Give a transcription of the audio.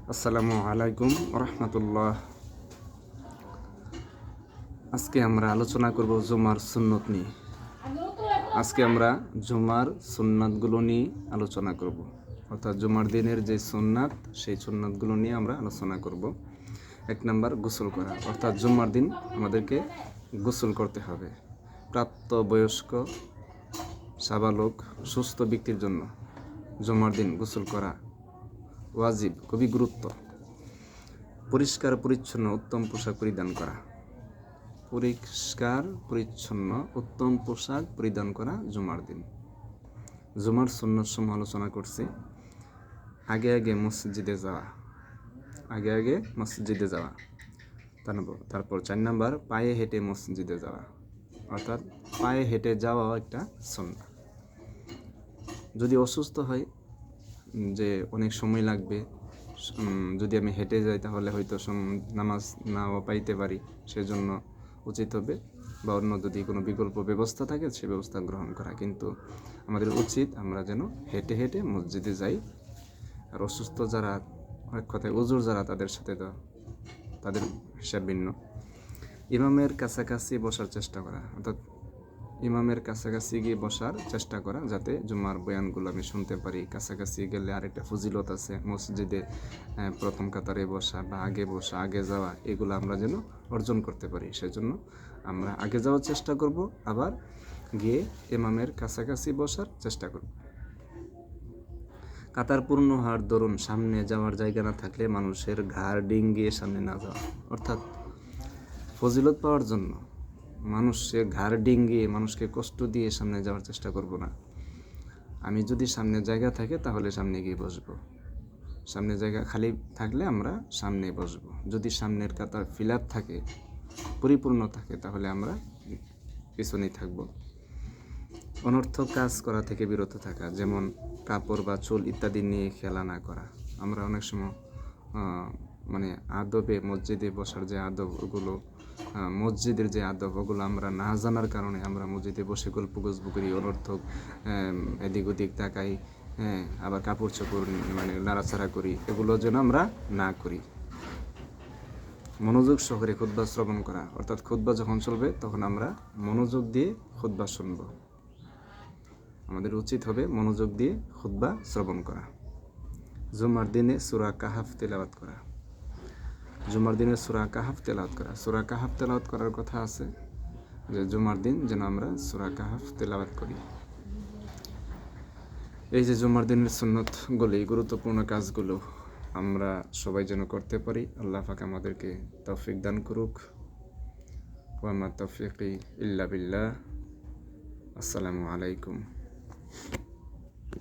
আসসালামু আলাইকুম রহমতুল্লাহ। আজকে আমরা আলোচনা করব জুমার সুন্নত নিয়ে। আজকে আমরা জুমার সুন্নাতগুলো নিয়ে আলোচনা করব, অর্থাৎ জুমার দিনের যে সুন্নাত সেই সুন্নাতগুলো নিয়ে আমরা আলোচনা করব। 1 নম্বর, গোসল করা, অর্থাৎ জুমার দিন আমাদেরকে গোসল করতে হবে। প্রাপ্তবয়স্ক সাবালক সুস্থ ব্যক্তির জন্য জুমার দিন গোসল করা ওয়াজিব, খুবই গুরুত্ব। পরিষ্কার পরিচ্ছন্ন উত্তম পোশাক পরিধান করা, পরিষ্কার পরিচ্ছন্ন উত্তম পোশাক পরিধান করা জুমার দিন। জুমার সুন্নত সমূহ আলোচনা করছি। আগে মসজিদে যাওয়া, তারপর 4 নম্বর, পায়ে হেঁটে মসজিদে যাওয়া, অর্থাৎ পায়ে হেঁটে যাওয়াও একটা সুন্নাত। যদি অসুস্থ হয়, যে অনেক সময় লাগবে, যদি আমি হেঁটে যাই তাহলে হয়তো নামাজ নাও পাইতে পারি, সেজন্য উচিত হবে বা অন্য যদি কোনো বিকল্প ব্যবস্থা থাকে সে ব্যবস্থা গ্রহণ করা। কিন্তু আমাদের উচিত আমরা যেন হেঁটে হেঁটে মসজিদে যাই। আর অসুস্থ যারা, এক কথায় ওজুর যারা, তাদের সাথে তো তাদের হিসাব ভিন্ন। ইমামের কাছাকাছি বসার চেষ্টা করা, অর্থাৎ ইমামের কাছাকাছি গিয়ে বসার চেষ্টা করা, যাতে জুমার বয়ানগুলো আমি শুনতে পারি। কাছাকাছি গেলে আরেকটা ফজিলত আছে, মসজিদে প্রথম কাতারে বসা বা আগে যাওয়া, এগুলো আমরা যেন অর্জন করতে পারি। সেজন্য আমরা আগে যাওয়ার চেষ্টা করব, আবার গিয়ে ইমামের কাছাকাছি বসার চেষ্টা করব। কাতার পূর্ণ হওয়ার দরুন সামনে যাওয়ার জায়গা না থাকলে মানুষের ঘাড় ডিঙ্গিয়ে সামনে না যাওয়া, অর্থাৎ ফজিলত পাওয়ার জন্য মানুষের ঘাড় ডিঙ্গিয়ে মানুষকে কষ্ট দিয়ে সামনে যাওয়ার চেষ্টা করব না। আমি যদি সামনে জায়গা থাকে তাহলে সামনে গিয়ে বসবো, সামনে জায়গা খালি থাকলে আমরা সামনে বসবো। যদি সামনের কাতার ফিল আপ থাকে, পরিপূর্ণ থাকে, তাহলে আমরা পিছনেই থাকবো। অনর্থক কাজ করা থেকে বিরত থাকা, যেমন কাপড় বা চুল ইত্যাদি নিয়ে খেলা না করা। আমরা অনেক সময় আদবে মসজিদে বসার যে আদব, ওগুলো মসজিদের যে আদব, ওগুলো আমরা না জানার কারণে আমরা মসজিদে বসে গল্প গুজব করি, অনর্থক এদিক ওদিক তাকাই, আবার কাপড় চোপড় নাড়াচাড়া করি। এগুলো যেন আমরা না করি। মনোযোগ সহকারে খুতবা শ্রবণ করা, অর্থাৎ খুতবা যখন চলবে তখন আমরা মনোযোগ দিয়ে খুতবা শুনব। আমাদের উচিত হবে মনোযোগ দিয়ে খুতবা শ্রবণ করা। জুমার দিনে সূরা কাহাফ তেলাওয়াত করা, জুমার দিনে সূরা কাহাফ তেলাওয়াত করা। সূরা কাহাফ তেলাওয়াত করার কথা আছে, যে জুমার দিন যেন আমরা সূরা কাহাফ তেলাওয়াত করি। এই যে জুমার দিনের সুন্নতগুলি, গুরুত্বপূর্ণ কাজগুলো আমরা সবাই যেন করতে পারি। আল্লাহ পাক আমাদেরকে তৌফিক দান করুক। ওয়া মা তৌফিকি ইল্লা বিল্লাহ। আসসালামু আলাইকুম।